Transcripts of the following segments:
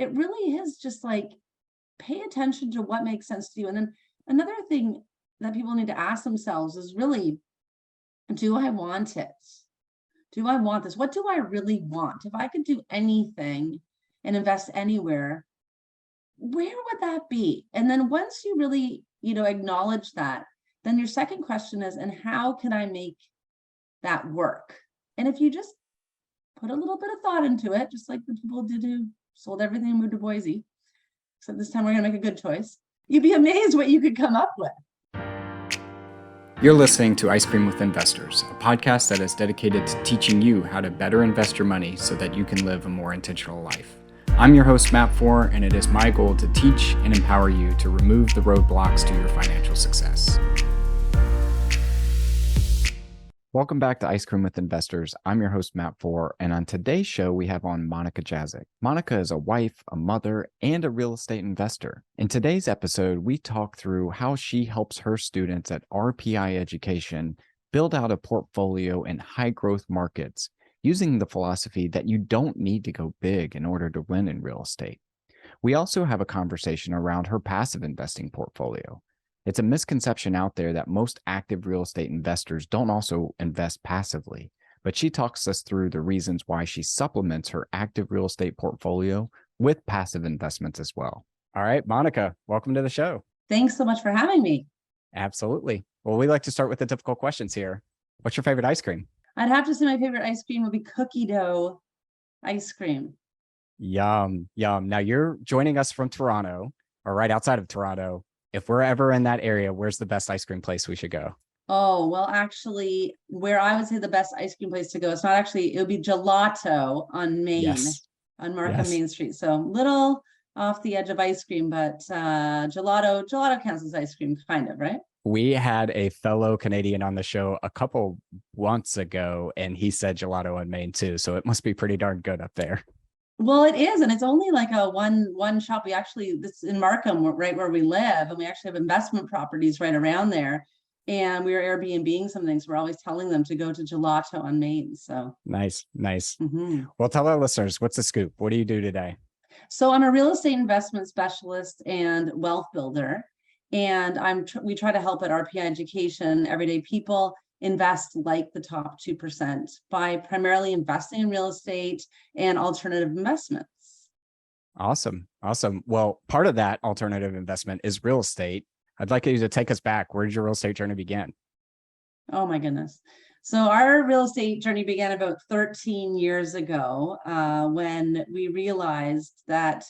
it really is just like, pay attention to what makes sense to you. And then another thing that people need to ask themselves is really, do I want it? Do I want this? What do I really want? If I could do anything and invest anywhere, where would that be? And then once you really, acknowledge that, then your second question is, and how can I make that work? And if you just put a little bit of thought into it, just like the people did who sold everything and moved to Boise, except this time we're going to make a good choice, you'd be amazed what you could come up with. You're listening to Ice Cream with Investors, a podcast that is dedicated to teaching you how to better invest your money so that you can live a more intentional life. I'm your host, Matt Four, and it is my goal to teach and empower you to remove the roadblocks to your financial success. Welcome back to Ice Cream with Investors. I'm your host, Matt Four, and on today's show, we have on Monika Jazyk. Monika is a wife, a mother, and a real estate investor. In today's episode, we talk through how she helps her students at RPI Education build out a portfolio in high-growth markets, using the philosophy that you don't need to go big in order to win in real estate. We also have a conversation around her passive investing portfolio. It's a misconception out there that most active real estate investors don't also invest passively, but she talks us through the reasons why she supplements her active real estate portfolio with passive investments as well. All right, Monika, welcome to the show. Thanks so much for having me. Absolutely. Well, we like to start with the difficult questions here. What's your favorite ice cream? I'd have to say my favorite ice cream would be cookie dough ice cream. Yum, yum. Now you're joining us from Toronto, or right outside of Toronto. If we're ever in that area, where's the best ice cream place we should go? Oh, well, actually, where I would say the best ice cream place to go, it's not actually, it would be Gelato on Main, Yes. on Markham Yes. Main Street. So little off the edge of ice cream, but Gelato counts as ice cream, kind of, right? We had a fellow Canadian on the show a couple months ago, and he said gelato on Main too. So it must be pretty darn good up there. Well, it is, and it's only like a one shop. We actually, this in Markham, right where we live, and we actually have investment properties right around there. And we are Airbnb-ing some things. We're always telling them to go to Gelato on Main. So Nice. Well, tell our listeners, what's the scoop? What do you do today? So I'm a real estate investment specialist and wealth builder, and we try to help at RPI Education everyday people invest like the top 2% by primarily investing in real estate and alternative investments. Awesome. Well, part of that alternative investment is real estate. I'd like you to take us back. Where did your real estate journey begin? Oh my goodness. So our real estate journey began about 13 years ago when we realized that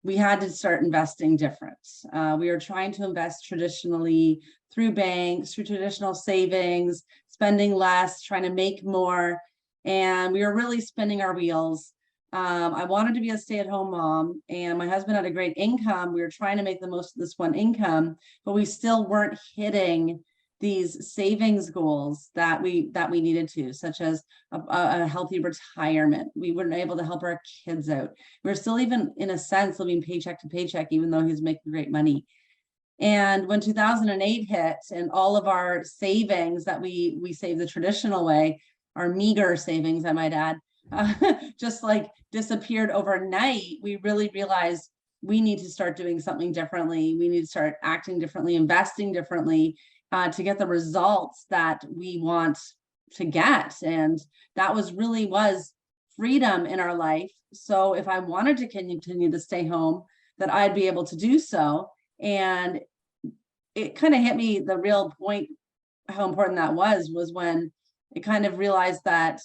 we had to start investing different. We were trying to invest traditionally through banks, through traditional savings, spending less, trying to make more. And we were really spinning our wheels. I wanted to be a stay-at-home mom, and my husband had a great income. We were trying to make the most of this one income, but we still weren't hitting these savings goals that we needed to, such as a healthy retirement. We weren't able to help our kids out. We're still, even in a sense, living paycheck to paycheck, even though he's making great money. And when 2008 hit, and all of our savings that we saved the traditional way, our meager savings, I might add, just like disappeared overnight, we really realized we need to start doing something differently. We need to start acting differently, investing differently, to get the results that we want to get. And that was freedom in our life. So if I wanted to continue to stay home, that I'd be able to do so. And it kind of hit me, the real point, how important that was when it kind of realized that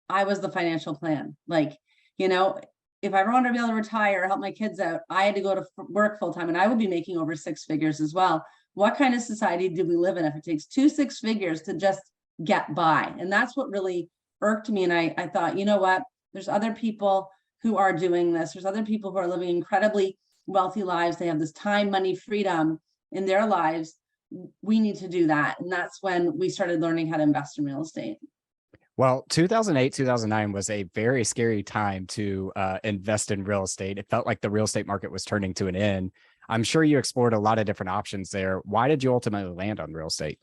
I was the financial plan. Like, if I ever wanted to be able to retire, help my kids out, I had to go to work full time, and I would be making over 6 figures as well. What kind of society do we live in if it takes 2 6 figures to just get by? And that's what really irked me. And I thought, you know what? There's other people who are doing this. There's other people who are living incredibly wealthy lives. They have this time, money, freedom in their lives. We need to do that. And that's when we started learning how to invest in real estate. Well, 2008, 2009 was a very scary time to invest in real estate. It felt like the real estate market was turning to an end. I'm sure you explored a lot of different options there. Why did you ultimately land on real estate?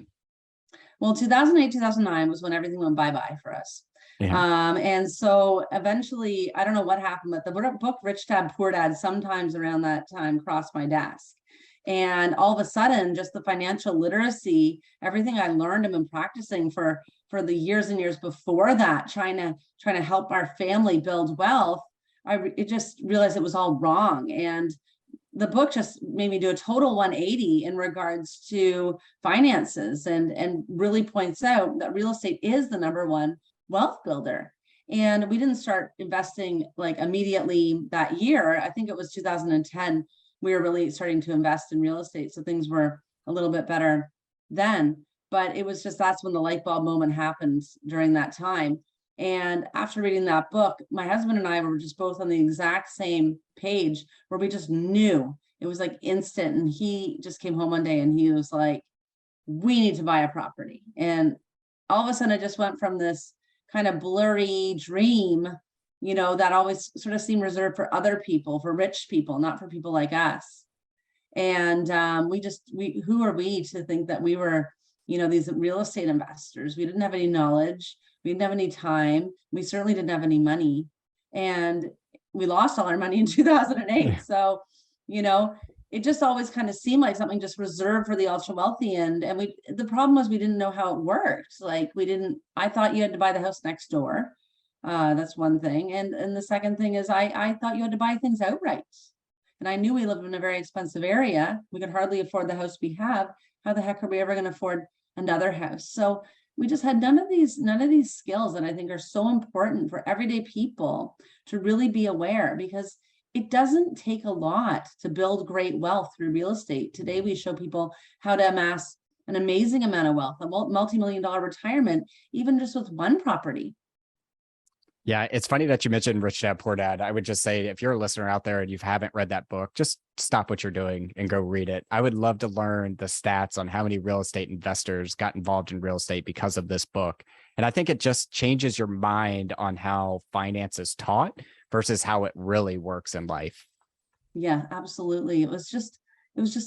Well, 2008, 2009 was when everything went bye-bye for us. Yeah. And so eventually, I don't know what happened, but the book Rich Dad Poor Dad sometimes around that time crossed my desk. And all of a sudden, just the financial literacy, everything I learned and been practicing for the years and years before that, trying to help our family build wealth, it just realized it was all wrong. And the book just made me do a total 180 in regards to finances, and really points out that real estate is the number one wealth builder. And we didn't start investing like immediately that year. I think it was 2010 we were really starting to invest in real estate, so things were a little bit better then. But it was just, that's when the light bulb moment happened during that time. And after reading that book, my husband and I were just both on the exact same page, where we just knew it was like instant. And he just came home one day and he was like, we need to buy a property. And all of a sudden it just went from this kind of blurry dream, that always sort of seemed reserved for other people, for rich people, not for people like us. And who are we to think that we were, these real estate investors? We didn't have any knowledge. We didn't have any time. We certainly didn't have any money. And we lost all our money in 2008. Yeah. So, it just always kind of seemed like something just reserved for the ultra wealthy. And the problem was we didn't know how it worked. Like I thought you had to buy the house next door. That's one thing. And the second thing is I thought you had to buy things outright. And I knew we lived in a very expensive area. We could hardly afford the house we have. How the heck are we ever going to afford another house? So we just had none of these skills that I think are so important for everyday people to really be aware, because it doesn't take a lot to build great wealth through real estate. Today, we show people how to amass an amazing amount of wealth, a multi-million-dollar retirement, even just with one property. Yeah, it's funny that you mentioned Rich Dad Poor Dad. I would just say, if you're a listener out there and you haven't read that book, just stop what you're doing and go read it. I would love to learn the stats on how many real estate investors got involved in real estate because of this book. And I think it just changes your mind on how finance is taught versus how it really works in life. Yeah, absolutely. It was just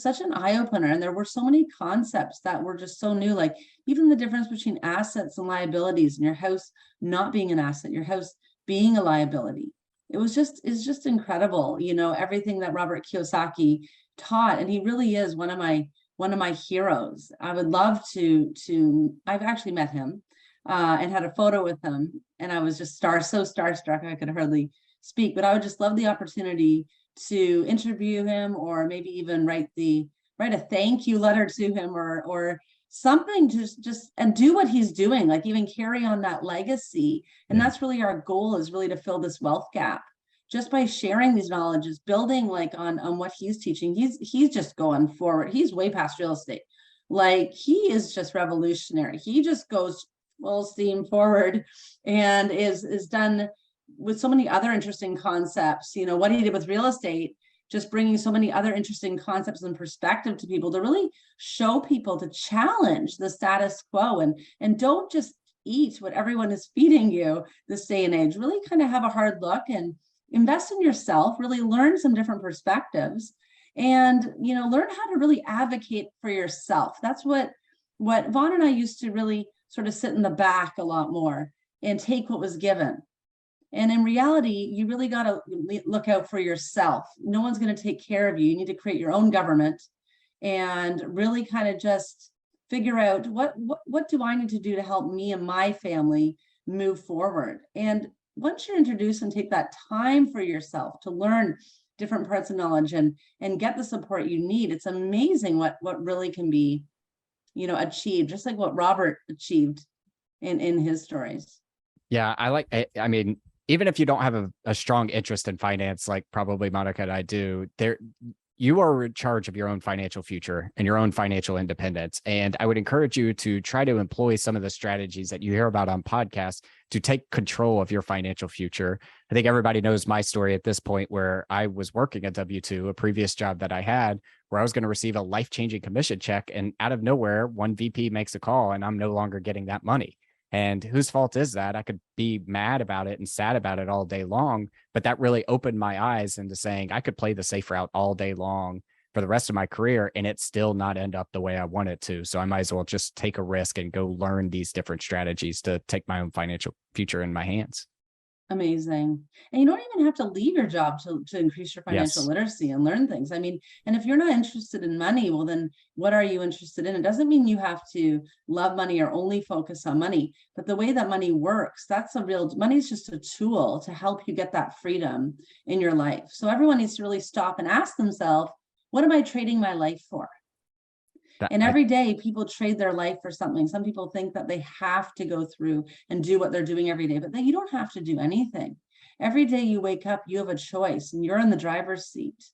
such an eye-opener. And there were so many concepts that were just so new, like even the difference between assets and liabilities, and your house not being an asset, your house being a liability. It's just incredible, everything that Robert Kiyosaki taught. And he really is one of my heroes. I would love I've actually met him and had a photo with him. And I was just so starstruck, I could hardly speak, but I would just love the opportunity to interview him, or maybe even write a thank you letter to him, or something, just and do what he's doing, like even carry on that legacy. And that's really our goal, is really to fill this wealth gap just by sharing these knowledges, building like on what he's teaching. He's just going forward. He's way past real estate. Like, he is just revolutionary. He just goes full steam forward, and is done with so many other interesting concepts. What he did with real estate, just bringing so many other interesting concepts and perspective to people, to really show people, to challenge the status quo, and don't just eat what everyone is feeding you this day and age. Really kind of have a hard look and invest in yourself, really learn some different perspectives, and learn how to really advocate for yourself. That's what Vaughn and I used to really sort of sit in the back a lot more and take what was given. And in reality, you really got to look out for yourself. No one's going to take care of you. You need to create your own government, and really kind of just figure out what do I need to do to help me and my family move forward. And once you're introduced and take that time for yourself to learn different parts of knowledge and get the support you need, it's amazing what really can be, achieved, just like what Robert achieved in his stories. Yeah, I mean, even if you don't have a strong interest in finance, like probably Monika and I do, you are in charge of your own financial future and your own financial independence. And I would encourage you to try to employ some of the strategies that you hear about on podcasts to take control of your financial future. I think everybody knows my story at this point, where I was working at W-2, a previous job that I had, where I was going to receive a life-changing commission check. And out of nowhere, one VP makes a call and I'm no longer getting that money. And whose fault is that? I could be mad about it and sad about it all day long, but that really opened my eyes into saying I could play the safe route all day long for the rest of my career and it still not end up the way I want it to. So I might as well just take a risk and go learn these different strategies to take my own financial future in my hands. Amazing. And you don't even have to leave your job to increase your financial Yes. literacy and learn things. I mean, and if you're not interested in money, well, then what are you interested in? It doesn't mean you have to love money or only focus on money, but the way that money works, money is just a tool to help you get that freedom in your life. So everyone needs to really stop and ask themselves, what am I trading my life for? And every day people trade their life for something. Some people think that they have to go through and do what they're doing every day, but you don't have to do anything. Every day you wake up, you have a choice and you're in the driver's seat.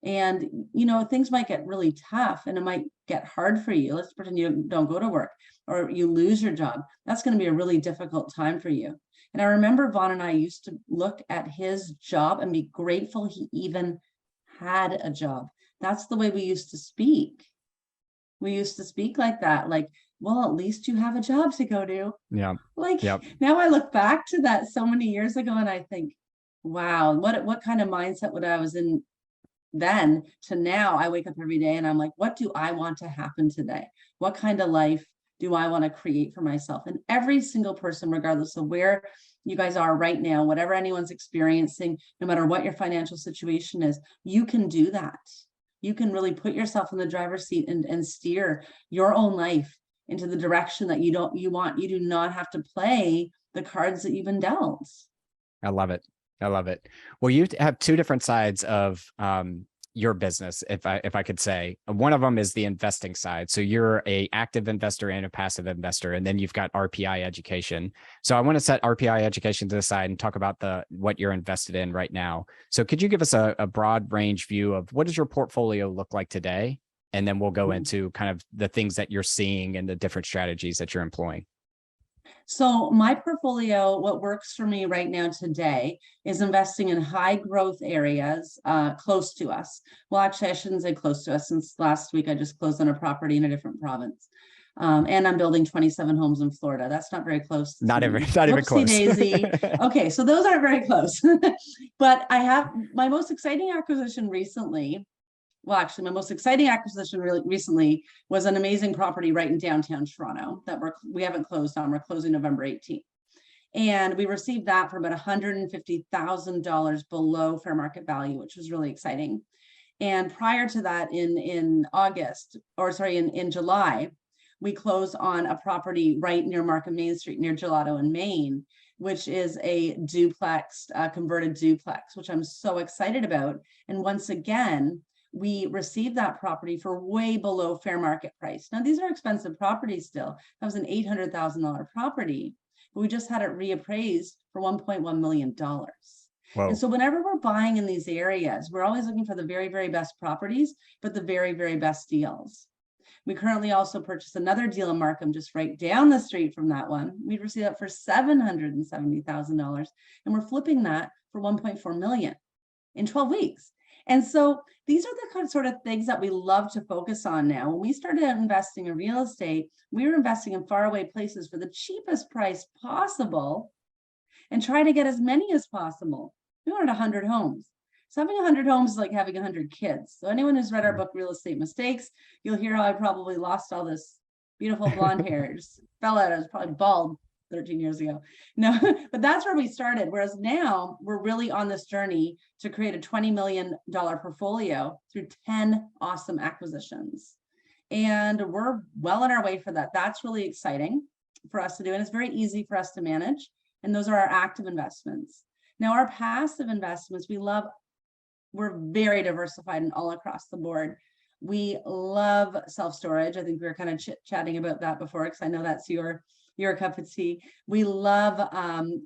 And, things might get really tough and it might get hard for you. Let's pretend you don't go to work or you lose your job. That's going to be a really difficult time for you. And I remember Vaughn and I used to look at his job and be grateful he even had a job. That's the way we used to speak. We used to speak like that, like, well, at least you have a job to go to. Yeah. Like, Yep. now I look back to that so many years ago and I think, wow, what kind of mindset would I was in then to now? I wake up every day and I'm like, what do I want to happen today? What kind of life do I want to create for myself? And every single person, regardless of where you guys are right now, whatever anyone's experiencing, no matter what your financial situation is, you can do that. You can really put yourself in the driver's seat and steer your own life into the direction that you want. You do not have to play the cards that you've been dealt. I love it. I love it. Well, you have two different sides of your business, if I could say. One of them is the investing side. So you're a active investor and a passive investor, and then you've got RPI education. So I want to set RPI education to the side and talk about what you're invested in right now. So could you give us a broad range view of what does your portfolio look like today? And then we'll go into kind of the things that you're seeing and the different strategies that you're employing. So my portfolio, what works for me right now today is investing in high growth areas close to us. Well, actually, I shouldn't say close to us, since last week I just closed on a property in a different province. And I'm building 27 homes in Florida. That's not very close. Not even close. Daisy. Okay, so those aren't very close. But I have my most exciting acquisition recently. Well, actually, my most exciting acquisition really recently was an amazing property right in downtown Toronto that we haven't closed on. We're closing November 18th. And we received that for about $150,000 below fair market value, which was really exciting. And prior to that, in July, we closed on a property right near Markham Main Street, near Gelato in Maine, which is a duplex, converted duplex, which I'm so excited about. And once again, we received that property for way below fair market price. Now, these are expensive properties still. That was an $800,000 property, but we just had it reappraised for $1.1 million. Whoa. And so whenever we're buying in these areas, we're always looking for the very, very best properties, but the very, very best deals. We currently also purchased another deal in Markham, just right down the street from that one. We received that for $770,000, and we're flipping that for $1.4 million in 12 weeks. And so these are the sort of things that we love to focus on now. When we started investing in real estate, we were investing in faraway places for the cheapest price possible and try to get as many as possible. We wanted 100 homes. So having 100 homes is like having 100 kids. So anyone who's read our book, Real Estate Mistakes, you'll hear how I probably lost all this beautiful blonde hair. Just fell out. I was probably bald 13 years ago. No, but that's where we started. Whereas now we're really on this journey to create a $20 million portfolio through 10 awesome acquisitions. And we're well on our way for that. That's really exciting for us to do. And it's very easy for us to manage. And those are our active investments. Now, our passive investments, we're very diversified and all across the board. We love self-storage. I think we were kind of chatting about that before, because I know that's your cup of tea. We love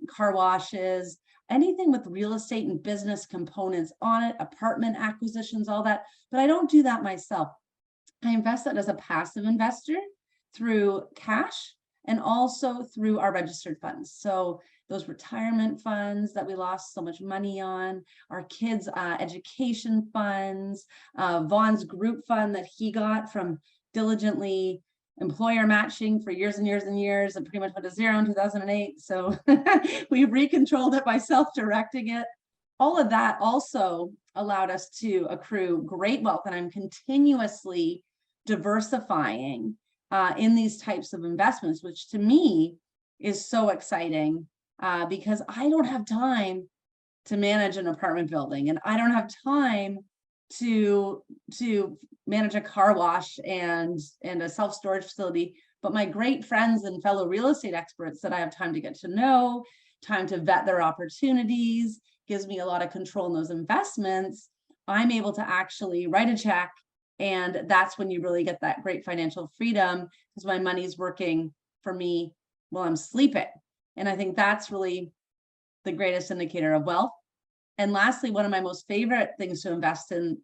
car washes, anything with real estate and business components on it, apartment acquisitions, all that. But I don't do that myself. I invest that as a passive investor through cash and also through our registered funds. So those retirement funds that we lost so much money on, our kids' education funds, Vaughn's group fund that he got from diligently employer matching for years and years and years, and pretty much went to zero in 2008. So we recontrolled it by self-directing it. all of that also allowed us to accrue great wealth. And I'm continuously diversifying in these types of investments, which to me is so exciting because I don't have time to manage an apartment building, and I don't have time to manage a car wash and a self-storage facility. But my great friends and fellow real estate experts that I have time to get to know, time to vet their opportunities, gives me a lot of control in those investments. I'm able to actually write a check, and that's when you really get that great financial freedom, because my money's working for me while I'm sleeping. And I think that's really the greatest indicator of wealth. And lastly, one of my most favorite things to invest in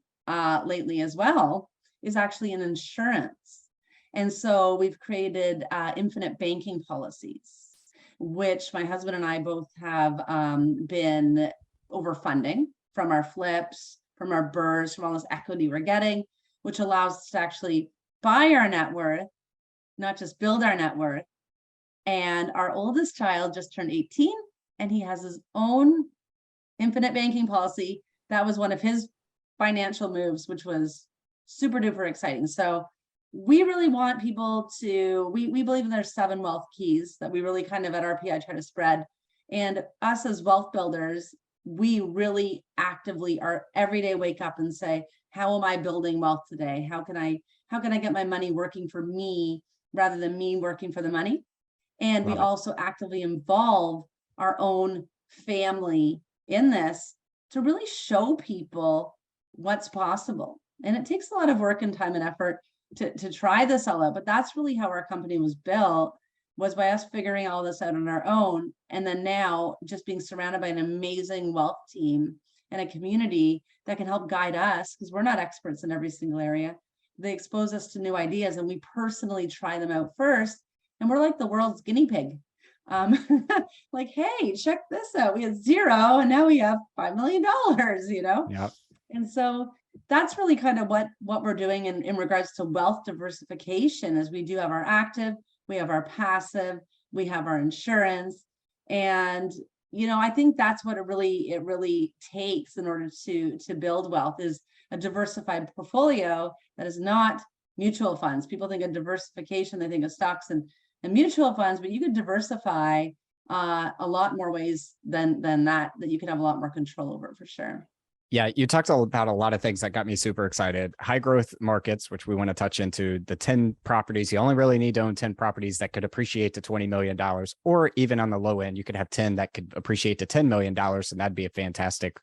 lately as well is actually in insurance. And so we've created infinite banking policies, which my husband and I both have been overfunding from our flips, from our BRRRRs, from all this equity we're getting, which allows us to actually buy our net worth, not just build our net worth. And our oldest child just turned 18, and he has his own infinite banking policy. That was one of his financial moves, which was super duper exciting. So we really want people to, we believe there's 7 wealth keys that we really kind of at RPI try to spread. And us as wealth builders, we really actively are every day wake up and say, how am I building wealth today? How can I get my money working for me rather than me working for the money? And we also actively involve our own family in this to really show people what's possible. And it takes a lot of work and time and effort to try this all out, but that's really how our company was built, was by us figuring all this out on our own. And then now just being surrounded by an amazing wealth team and a community that can help guide us, because we're not experts in every single area. They expose us to new ideas, and we personally try them out first. And we're like the world's guinea pig. Like, hey, check this out. We had 0 and now we have $5 million, you know? Yep. And so that's really kind of what we're doing in regards to wealth diversification. Is we do have our active, we have our passive, we have our insurance. And, you know, I think that's what it really takes in order to build wealth, is a diversified portfolio that is not mutual funds. People think of diversification, they think of stocks and mutual funds, but you could diversify a lot more ways than that you can have a lot more control over, for sure. Yeah, you talked about a lot of things that got me super excited. High growth markets, which we want to touch into, the 10 properties. You only really need to own 10 properties that could appreciate to $20 million, or even on the low end, you could have 10 that could appreciate to $10 million, and that'd be a fantastic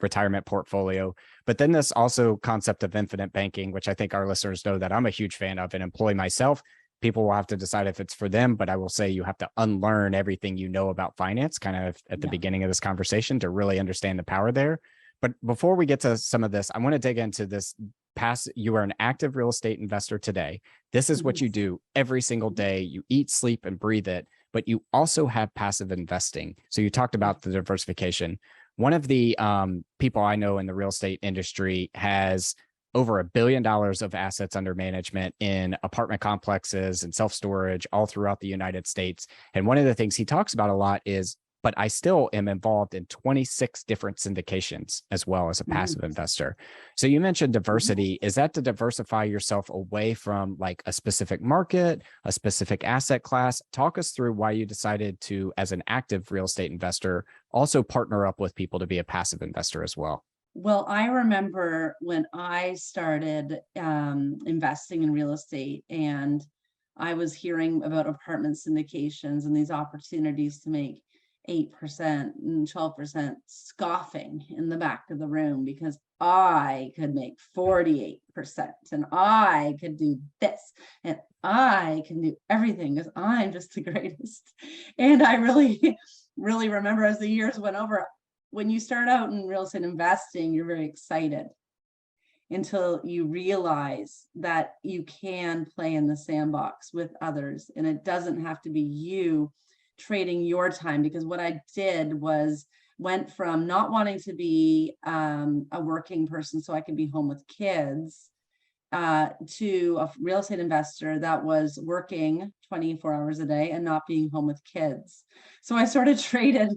retirement portfolio. But then this also concept of infinite banking, which I think our listeners know that I'm a huge fan of and employ myself. People will have to decide if it's for them, but I will say you have to unlearn everything you know about finance kind of at the beginning of this conversation to really understand the power there. But before we get to some of this, I want to dig into this you are an active real estate investor today. This is what you do every single day. You eat, sleep, and breathe it, but you also have passive investing. So you talked about the diversification. One of the people I know in the real estate industry has over $1 billion of assets under management in apartment complexes and self-storage all throughout the United States. And one of the things he talks about a lot is, but I still am involved in 26 different syndications as well as a passive investor. So you mentioned diversity. Is that to diversify yourself away from like a specific market, a specific asset class? Talk us through why you decided to, as an active real estate investor, also partner up with people to be a passive investor as well. Well, I remember when I started investing in real estate, and I was hearing about apartment syndications and these opportunities to make 8% and 12%, scoffing in the back of the room, because I could make 48% and I could do this and I can do everything because I'm just the greatest. And I really remember, as the years went over, when you start out in real estate investing, you're very excited until you realize that you can play in the sandbox with others, and it doesn't have to be you trading your time. Because what I did was went from not wanting to be a working person so I could be home with kids, to a real estate investor that was working 24 hours a day and not being home with kids. So I sort of traded,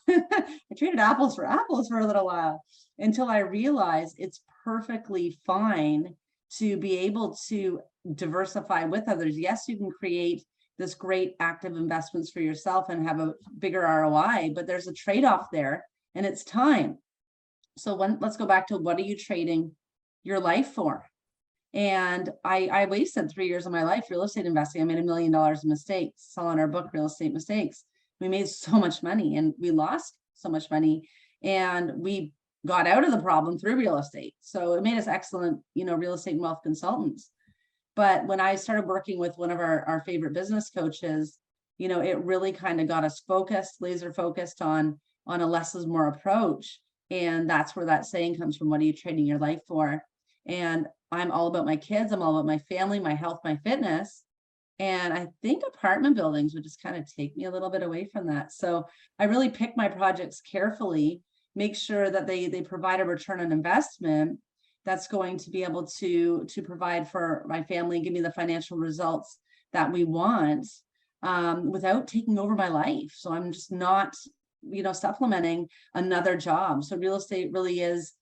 I traded apples for a little while until I realized it's perfectly fine to be able to diversify with others. Yes, you can create this great active investments for yourself and have a bigger ROI, but there's a trade-off there, and it's time. So let's go back to, what are you trading your life for? And I wasted 3 years of my life real estate investing. I made $1 million in mistakes, selling our book, Real Estate Mistakes. We made so much money and we lost so much money, and we got out of the problem through real estate. So it made us excellent, real estate and wealth consultants. But when I started working with one of our favorite business coaches, it really kind of got us focused, laser focused on a less is more approach. And that's where that saying comes from. What are you trading your life for? And I'm all about my kids. I'm all about my family, my health, my fitness. And I think apartment buildings would just kind of take me a little bit away from that. So I really pick my projects carefully, make sure that they provide a return on investment that's going to be able to provide for my family, give me the financial results that we want, without taking over my life. So I'm just not, supplementing another job. So real estate really is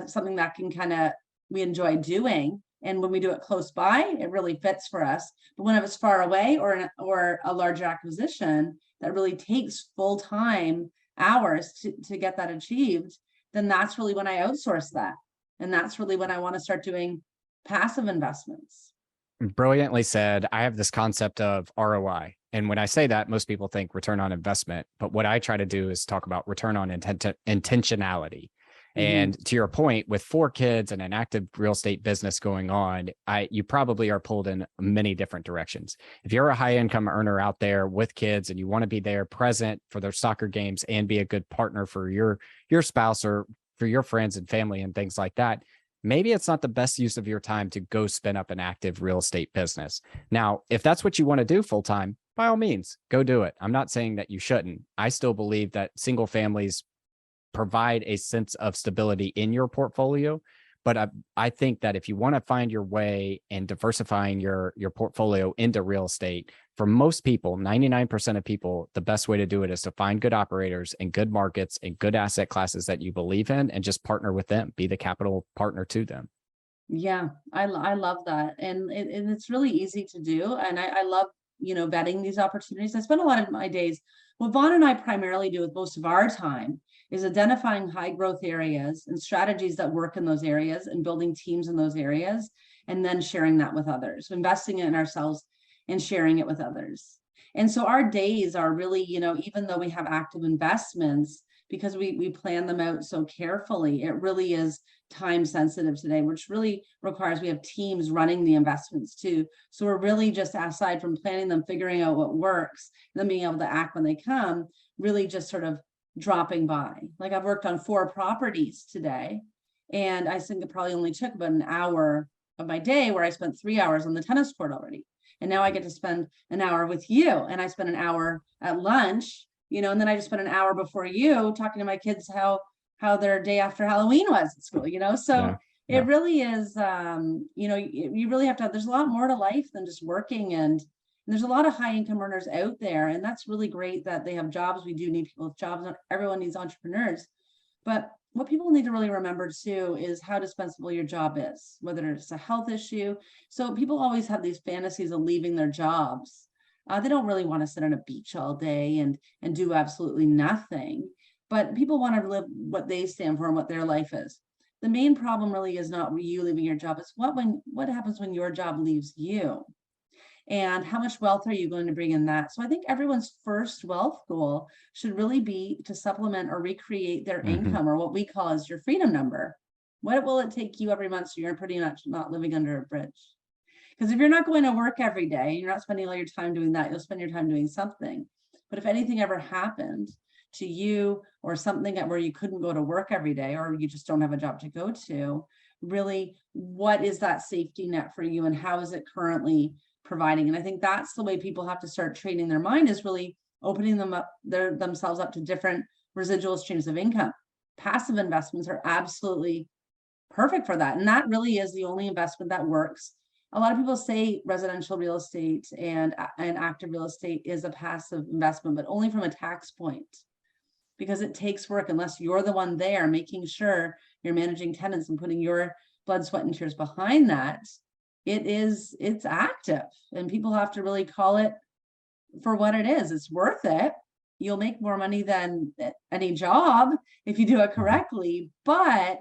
something that can we enjoy doing. And when we do it close by, it really fits for us. But when it's far away or a larger acquisition that really takes full-time hours to get that achieved, then that's really when I outsource that. And that's really when I want to start doing passive investments. Brilliantly said. I have this concept of ROI. And when I say that, most people think return on investment. But what I try to do is talk about return on intentionality. And to your point, with 4 kids and an active real estate business going on, you probably are pulled in many different directions. If you're a high income earner out there with kids and you want to be there present for their soccer games and be a good partner for your spouse or for your friends and family and things like that, maybe it's not the best use of your time to go spin up an active real estate business. Now, if that's what you want to do full time, by all means, go do it. I'm not saying that you shouldn't. I still believe that single families provide a sense of stability in your portfolio. But I think that if you want to find your way in diversifying your portfolio into real estate, for most people, 99% of people, the best way to do it is to find good operators and good markets and good asset classes that you believe in and just partner with them, be the capital partner to them. Yeah, I love that. And it's really easy to do. And I love, vetting these opportunities. I spend a lot of my days, what Vaughn and I primarily do with most of our time is identifying high growth areas and strategies that work in those areas and building teams in those areas, and then sharing that with others, investing in ourselves and sharing it with others. And so our days are really, even though we have active investments, because we plan them out so carefully, it really is time sensitive today, which really requires we have teams running the investments too. So we're really just, aside from planning them, figuring out what works, and then being able to act when they come, really just sort of dropping by. Like I've worked on 4 properties today, and I think it probably only took about an hour of my day, where I spent 3 hours on the tennis court already. And now I get to spend an hour with you, and I spent an hour at lunch, and then I just spent an hour before you talking to my kids how their day after Halloween was at school, so it really is, you really have to, there's a lot more to life than just working. And there's a lot of high income earners out there, and that's really great that they have jobs. We do need people with jobs. Not everyone needs entrepreneurs. But what people need to really remember too is how dispensable your job is, whether it's a health issue. So people always have these fantasies of leaving their jobs. They don't really want to sit on a beach all day and do absolutely nothing. But people want to live what they stand for and what their life is. The main problem really is not you leaving your job. It's what happens when your job leaves you. And how much wealth are you going to bring in that? So I think everyone's first wealth goal should really be to supplement or recreate their income, or what we call as your freedom number. What will it take you every month so you're pretty much not living under a bridge? Because if you're not going to work every day, you're not spending all your time doing that, you'll spend your time doing something. But if anything ever happened to you, or something where you couldn't go to work every day, or you just don't have a job to go to, really, what is that safety net for you, and how is it currently providing? And I think that's the way people have to start training their mind, is really opening themselves up to different residual streams of income. Passive investments are absolutely perfect for that. And that really is the only investment that works. A lot of people say residential real estate and active real estate is a passive investment, but only from a tax point, because it takes work unless you're the one there making sure you're managing tenants and putting your blood, sweat, and tears behind that. It's active, and people have to really call it for what it is. It's worth it. You'll make more money than any job if you do it correctly, but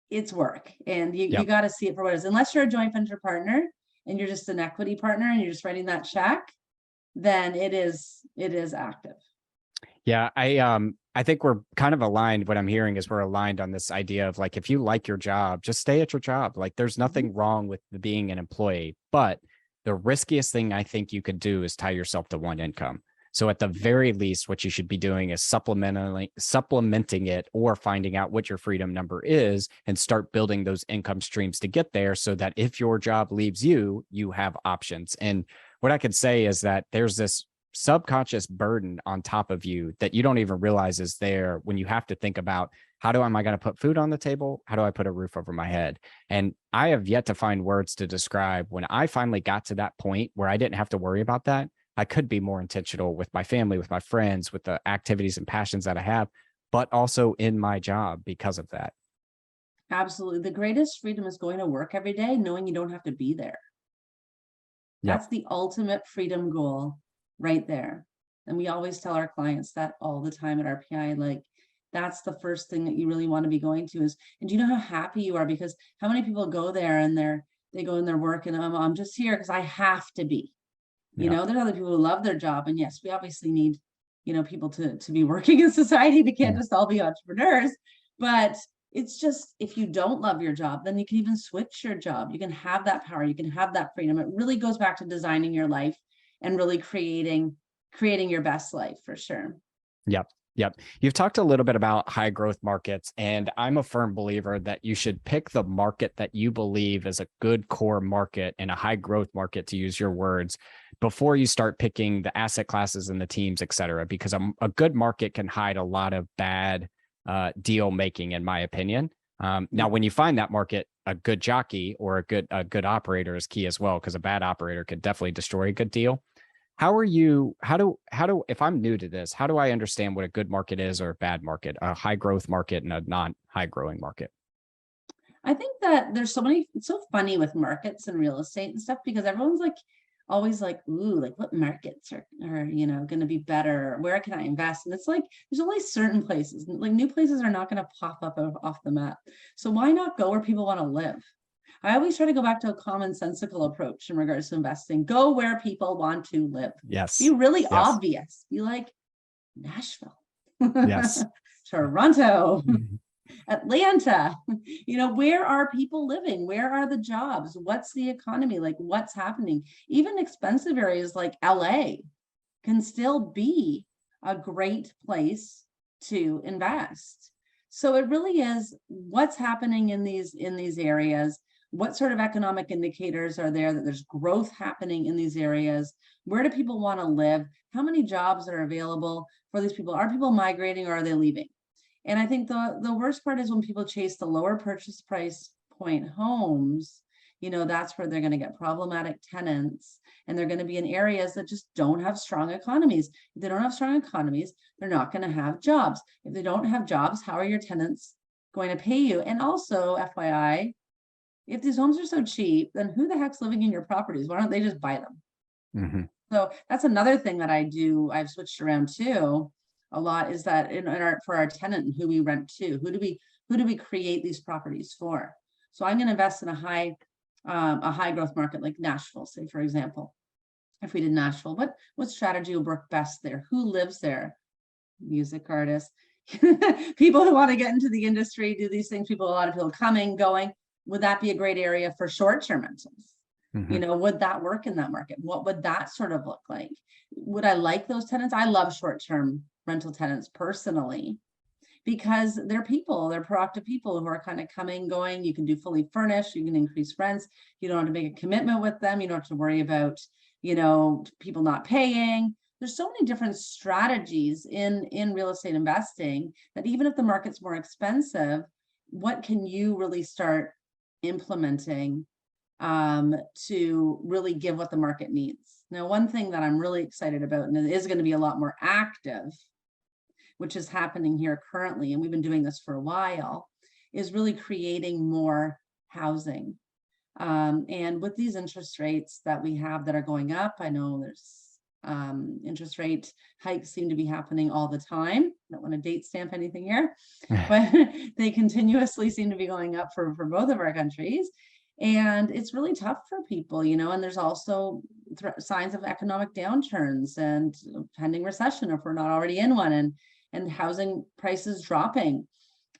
it's work, and you got to see it for what it is. Unless you're a joint venture partner and you're just an equity partner and you're just writing that check, then it is active. Yeah, I think we're kind of aligned. What I'm hearing is we're aligned on this idea of like, if you like your job, just stay at your job. Like, there's nothing wrong with being an employee, but the riskiest thing I think you could do is tie yourself to one income. So at the very least, what you should be doing is supplementing it, or finding out what your freedom number is and start building those income streams to get there, so that if your job leaves you, you have options. And what I could say is that there's this subconscious burden on top of you that you don't even realize is there, when you have to think about, am I going to put food on the table? How do I put a roof over my head? And I have yet to find words to describe when I finally got to that point where I didn't have to worry about that. I could be more intentional with my family, with my friends, with the activities and passions that I have, but also in my job because of that. Absolutely. The greatest freedom is going to work every day, knowing you don't have to be there. That's the ultimate freedom goal right there. And we always tell our clients that all the time at RPI, like, that's the first thing that you really want to be going to is, and do you know how happy you are? Because how many people go there and they go in their work and I'm just here because I have to be. You know, there's other people who love their job. And yes, we obviously need, people to be working in society. We can't just all be entrepreneurs. But it's just, if you don't love your job, then you can even switch your job. You can have that power. You can have that freedom. It really goes back to designing your life and really creating your best life, for sure. Yep. You've talked a little bit about high growth markets, and I'm a firm believer that you should pick the market that you believe is a good core market and a high growth market, to use your words, before you start picking the asset classes and the teams, et cetera, because a good market can hide a lot of bad deal making, in my opinion. Now, when you find that market, a good jockey or a good operator is key as well, because a bad operator could definitely destroy a good deal. If I'm new to this, how do I understand what a good market is or a bad market, a high growth market and a non-high growing market? I think that there's it's so funny with markets and real estate and stuff, because everyone's like, always like, ooh, like what markets are going to be better? Where can I invest? And it's like, there's only certain places, like new places are not going to pop up off the map. So why not go where people want to live? I always try to go back to a commonsensical approach in regards to investing. Go where people want to live. Yes. Be really obvious. Be like Nashville. Yes. Toronto. Atlanta. Where are people living? Where are the jobs? What's the economy like? What's happening? Even expensive areas like LA can still be a great place to invest. So it really is what's happening in these areas. What sort of economic indicators are there that there's growth happening in these areas? Where do people want to live? How many jobs are available for these people? Are people migrating or are they leaving? And I think the worst part is when people chase the lower purchase price point homes, that's where they're going to get problematic tenants, and they're going to be in areas that just don't have strong economies. If they don't have strong economies, they're not going to have jobs. If they don't have jobs, how are your tenants going to pay you? And also, FYI, if these homes are so cheap, then who the heck's living in your properties? Why don't they just buy them? Mm-hmm. So that's another thing that I've switched around too a lot, is that for our tenant and who we rent to, who do we create these properties for? So I'm going to invest in a high growth market like Nashville, say, for example. If we did Nashville, what strategy will work best there? Who lives there? Music artists, people who want to get into the industry, do these things, a lot of people coming, going. Would that be a great area for short-term rentals? Mm-hmm. Would that work in that market? What would that sort of look like? Would I like those tenants? I love short-term rental tenants personally, because they're proactive people who are kind of coming, going. You can do fully furnished, you can increase rents. You don't have to make a commitment with them. You don't have to worry about, people not paying. There's so many different strategies in real estate investing that even if the market's more expensive, what can you really start implementing to really give what the market needs? Now, one thing that I'm really excited about, and it is going to be a lot more active, which is happening here currently, and we've been doing this for a while, is really creating more housing. And with these interest rates that we have that are going up, I know there's interest rate hikes seem to be happening all the time. I don't want to date stamp anything here, but they continuously seem to be going up for both of our countries. And it's really tough for people, and there's also signs of economic downturns and pending recession if we're not already in one, and housing prices dropping.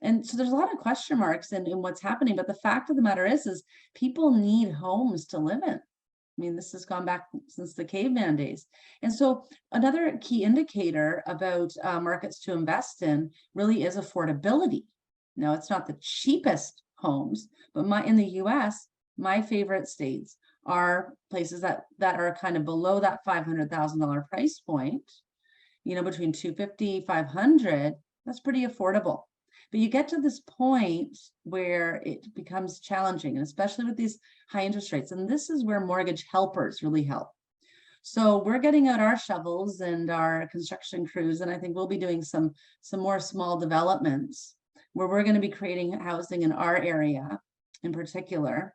And so there's a lot of question marks in what's happening. But the fact of the matter is people need homes to live in. I mean, this has gone back since the caveman days. And so another key indicator about markets to invest in really is affordability. Now, it's not the cheapest homes, but in the US, my favorite states are places that are kind of below that $500,000 price point, between 250, 500, that's pretty affordable. But you get to this point where it becomes challenging, and especially with these high interest rates. And this is where mortgage helpers really help. So we're getting out our shovels and our construction crews, and I think we'll be doing some more small developments where we're going to be creating housing in our area in particular.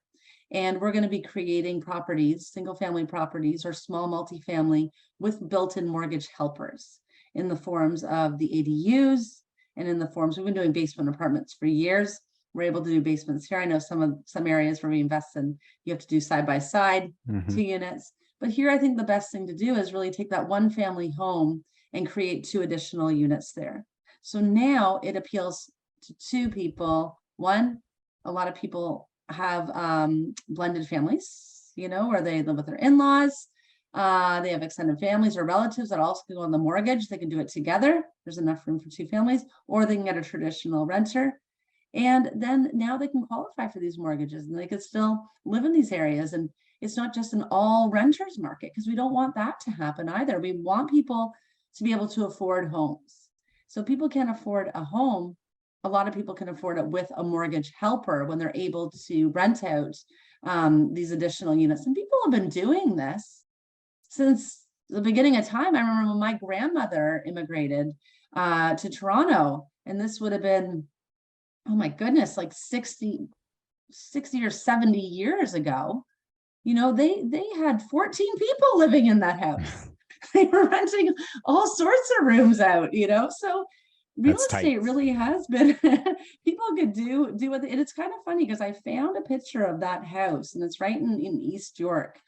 And we're going to be creating properties, single family properties or small multifamily with built-in mortgage helpers in the forms of the ADUs. And in the forms, we've been doing basement apartments for years. We're able to do basements here. I know some areas where we invest in, you have to do side by side, 2 units. But here, I think the best thing to do is really take that one family home and create 2 additional units there. So now it appeals to 2 people. One, a lot of people have blended families, where they live with their in-laws. They have extended families or relatives that also can go on the mortgage. They can do it together. There's enough room for 2 families, or they can get a traditional renter. And then now they can qualify for these mortgages and they could still live in these areas. And it's not just an all renters market, because we don't want that to happen either. We want people to be able to afford homes. So people can't afford a home. A lot of people can afford it with a mortgage helper when they're able to rent out these additional units. And people have been doing this since the beginning of time. I remember when my grandmother immigrated to Toronto, and this would have been, oh my goodness, like 60 or 70 years ago. They had 14 people living in that house. They were renting all sorts of rooms out, so real estate really has been, people could do what and it's kind of funny because I found a picture of that house, and it's right in East York,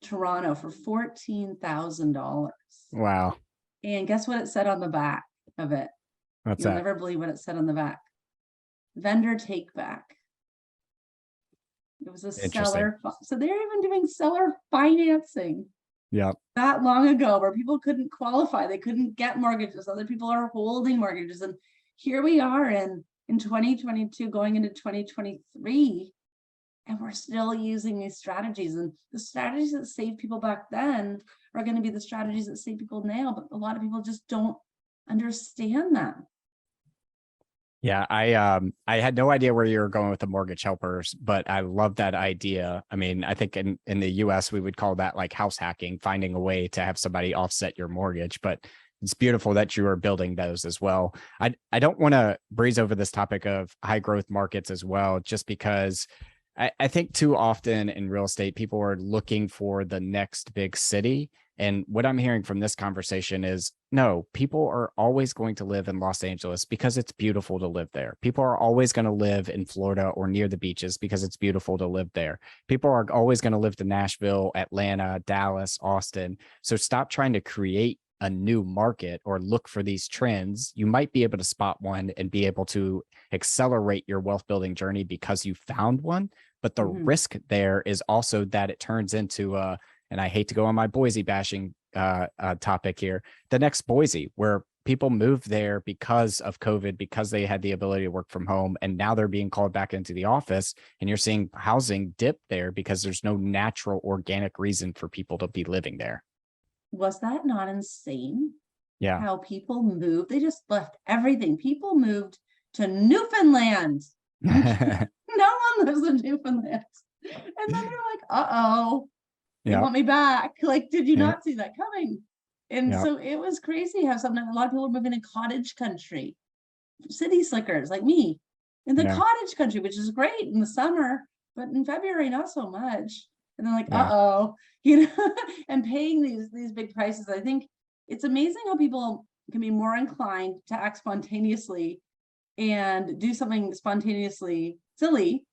Toronto, for $14,000. Wow. And guess what it said on the back of it? What's You'll that? never believe what it said on the back. Vendor take back. It was a seller. So they're even doing seller financing. Yeah. That long ago, where people couldn't qualify, they couldn't get mortgages. Other people are holding mortgages. And here we are in 2022 going into 2023, and we're still using these strategies. And the strategies that saved people back then are going to be the strategies that save people now, but a lot of people just don't understand them. Yeah, I had no idea where you were going with the mortgage helpers, but I love that idea. I mean, I think in the US, we would call that like house hacking, finding a way to have somebody offset your mortgage, but it's beautiful that you are building those as well. I don't want to breeze over this topic of high growth markets as well, just because I think too often in real estate, people are looking for the next big city. And what I'm hearing from this conversation is, no, people are always going to live in Los Angeles because it's beautiful to live there. People are always going to live in Florida or near the beaches because it's beautiful to live there. People are always going to live to Nashville, Atlanta, Dallas, Austin. So stop trying to create a new market or look for these trends. You might be able to spot one and be able to accelerate your wealth building journey because you found one. But the risk there is also that it turns into and I hate to go on my Boise bashing topic here, the next Boise, where people moved there because of COVID, because they had the ability to work from home, and now they're being called back into the office, and you're seeing housing dip there because there's no natural organic reason for people to be living there. Was that not insane? Yeah. How people moved, they just left everything. People moved to Newfoundland No one lives in Newfoundland. And then they're like, uh-oh, they Yeah. want me back. Like, did you Yeah. not see that coming? And Yeah. so it was crazy how a lot of people are moving in cottage country, city slickers like me, in the Yeah. cottage country, which is great in the summer, but in February, not so much. And they're like, Yeah. uh-oh, and paying these big prices. I think it's amazing how people can be more inclined to act spontaneously and do something spontaneously silly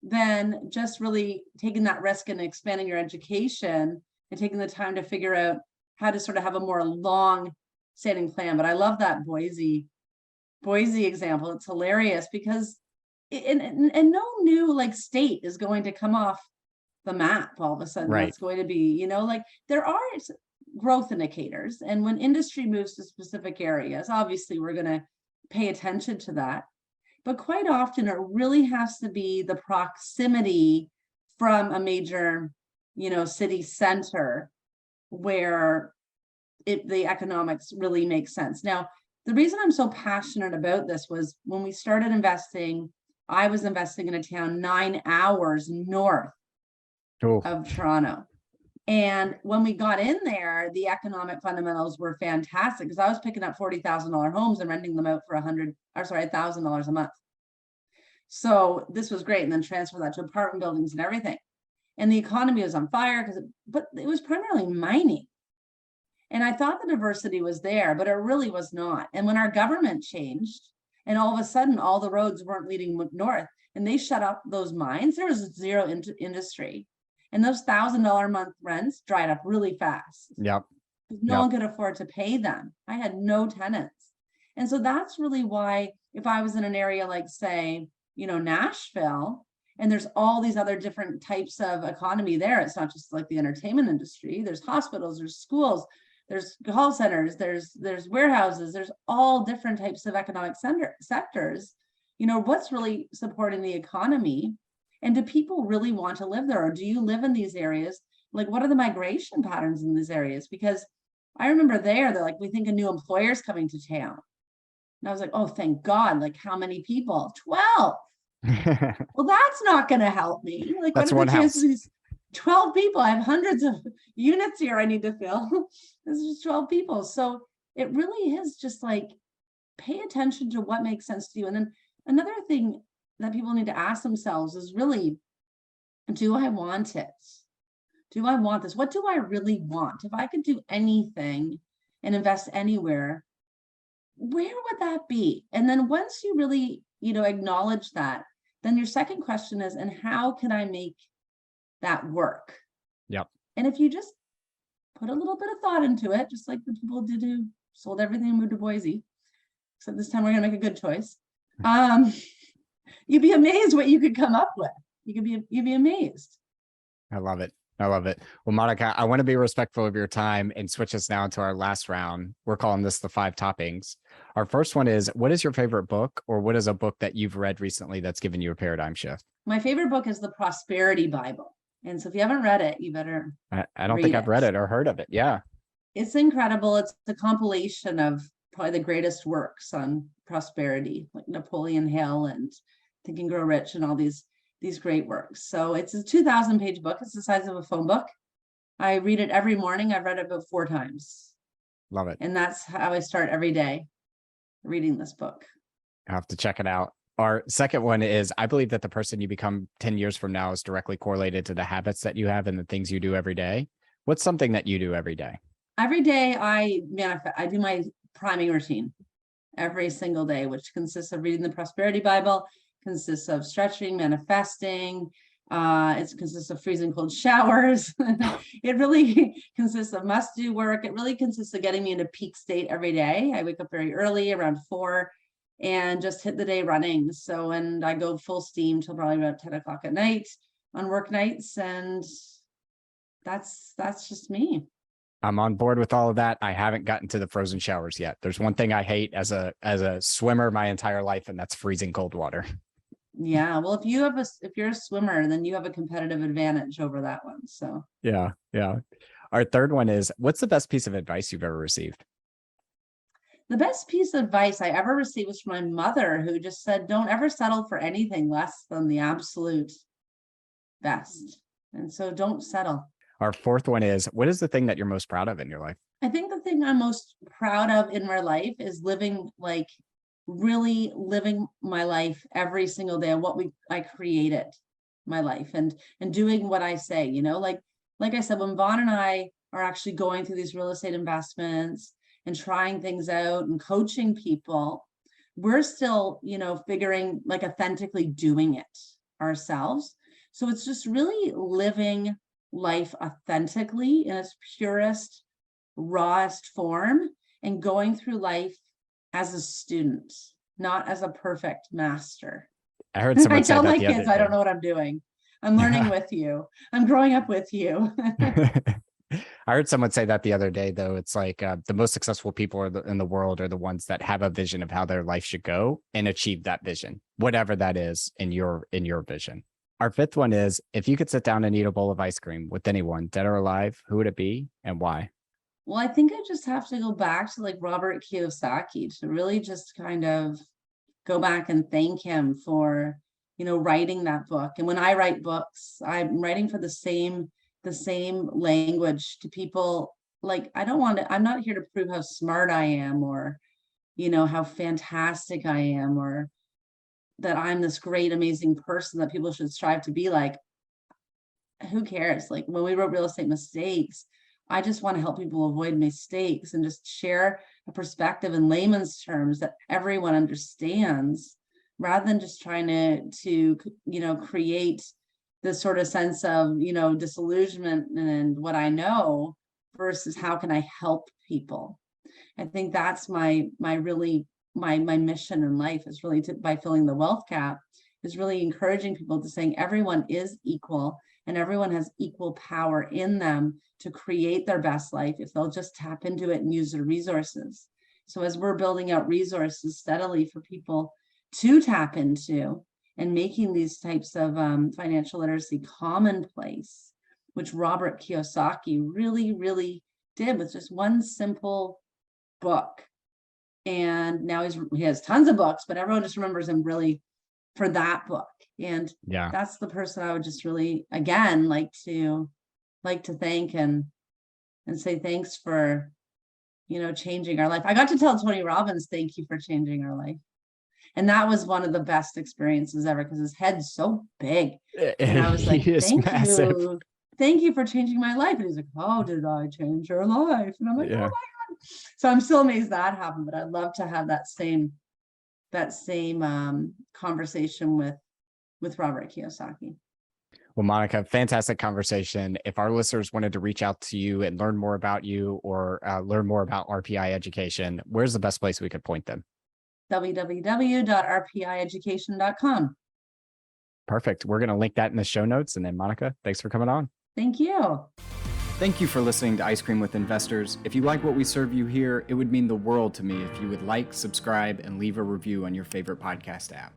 than just really taking that risk and expanding your education and taking the time to figure out how to sort of have a more long standing plan. But I love that Boise example. It's hilarious because and no new like state is going to come off the map all of a sudden. Right. That's going to be, like there are growth indicators, and when industry moves to specific areas, obviously we're going to pay attention to that. But quite often it really has to be the proximity from a major, city center where the economics really make sense. Now, the reason I'm so passionate about this was when we started investing, I was investing in a town 9 hours north of Toronto. And when we got in there, the economic fundamentals were fantastic because I was picking up $40,000 homes and renting them out for $1,000 a month. So this was great. And then transfer that to apartment buildings and everything. And the economy was on fire but it was primarily mining. And I thought the diversity was there, but it really was not. And when our government changed and all of a sudden all the roads weren't leading north and they shut up those mines, there was zero industry. And those $1,000 a month rents dried up really fast. Yep. No one could afford to pay them. I had no tenants. And so that's really why if I was in an area like, say, Nashville, and there's all these other different types of economy there, it's not just like the entertainment industry. There's hospitals, there's schools, there's call centers, there's warehouses, there's all different types of economic sectors. What's really supporting the economy? And do people really want to live there? Or do you live in these areas? Like, what are the migration patterns in these areas? Because I remember they're like, we think a new employer's coming to town. And I was like, oh, thank God. Like, how many people? 12. Well, that's not going to help me. Like, That's what are the one chances house. these 12 people? I have hundreds of units here I need to fill. This is just 12 people. So it really is just like, pay attention to what makes sense to you. And then another thing that people need to ask themselves is really, do I want it? Do I want this? What do I really want? If I could do anything and invest anywhere, where would that be? And then once you really, acknowledge that, then your second question is, and how can I make that work? Yep. And if you just put a little bit of thought into it, just like the people did who sold everything and moved to Boise, except this time we're going to make a good choice. You'd be amazed what you could come up with. You'd be amazed. I love it. I love it. Well, Monika, I want to be respectful of your time and switch us now to our last round. We're calling this the 5 toppings. Our first one is, what is your favorite book, or what is a book that you've read recently that's given you a paradigm shift? My favorite book is The Prosperity Bible. And so if you haven't read it, you better I don't think I've read it or heard of it. Yeah. It's incredible. It's the compilation of probably the greatest works on prosperity, like Napoleon Hill and Think and Grow Rich and all these great works. So it's a 2,000-page book. It's the size of a phone book. I read it every morning. I've read it about 4 times. Love it. And that's how I start every day, reading this book. I have to check it out. Our second one is, I believe that the person you become 10 years from now is directly correlated to the habits that you have and the things you do every day. What's something that you do every day? Every day I do my priming routine every single day, which consists of reading the Prosperity Bible, consists of stretching, manifesting. It consists of freezing cold showers. It really consists of must-do work. It really consists of getting me into peak state every day. I wake up very early, around 4, and just hit the day running. So, and I go full steam till probably about 10 o'clock at night on work nights. And that's just me. I'm on board with all of that. I haven't gotten to the frozen showers yet. There's one thing I hate as a swimmer my entire life, and that's freezing cold water. Yeah, well, if you're a swimmer, then you have a competitive advantage over that one. So yeah. Our third one is, what's the best piece of advice you've ever received? the best piece of advice I ever received was from my mother, who just said, don't ever settle for anything less than the absolute best. And so don't settle. Our fourth one is, what is the thing that you're most proud of in your life? I think the thing I'm most proud of in my life is really living my life every single day, and I created my life, and doing what I say, like I said, when Vaughn and I are actually going through these real estate investments and trying things out and coaching people, we're still, figuring, authentically doing it ourselves. So it's just really living life authentically in its purest, rawest form, and going through life as a student, not as a perfect master. I heard someone I say tell that my the other kids, day. I don't know what I'm doing. I'm learning with you. I'm growing up with you. I heard someone say that the other day, though. It's like the most successful people in the world are the ones that have a vision of how their life should go and achieve that vision, whatever that is in your vision. Our fifth one is, if you could sit down and eat a bowl of ice cream with anyone, dead or alive, who would it be and why? Well, I think I just have to go back to Robert Kiyosaki to really just kind of go back and thank him for, writing that book. And when I write books, I'm writing for the same language to people. I'm not here to prove how smart I am, or, how fantastic I am, or that I'm this great, amazing person that people should strive to be like. Who cares? When we wrote Real Estate Mistakes, I just want to help people avoid mistakes and just share a perspective in layman's terms that everyone understands, rather than just trying to create this sort of sense of, disillusionment and what I know versus how can I help people. I think that's my mission in life, is really by filling the wealth gap, is really encouraging people to saying everyone is equal and everyone has equal power in them to create their best life if they'll just tap into it and use their resources. So as we're building out resources steadily for people to tap into and making these types of financial literacy commonplace, which Robert Kiyosaki really, really did with just one simple book. And now he has tons of books, but everyone just remembers him really for that book. And Yeah, that's the person I would just really, again, like to thank and say thanks for, changing our life. I got to tell Tony Robbins, thank you for changing our life. And that was one of the best experiences ever, because his head's so big. And I was like, thank you for changing my life. And he's like, how did I change your life? And I'm like, yeah. oh my God. So I'm still amazed that happened, but I'd love to have that same conversation with Robert Kiyosaki. Well, Monika, fantastic conversation. If our listeners wanted to reach out to you and learn more about you, or learn more about RPI education, where's the best place we could point them? www.rpieducation.com. Perfect. We're going to link that in the show notes. And then, Monika, thanks for coming on. Thank you. Thank you for listening to Ice Cream with Investors. If you like what we serve you here, it would mean the world to me if you would like, subscribe, and leave a review on your favorite podcast app.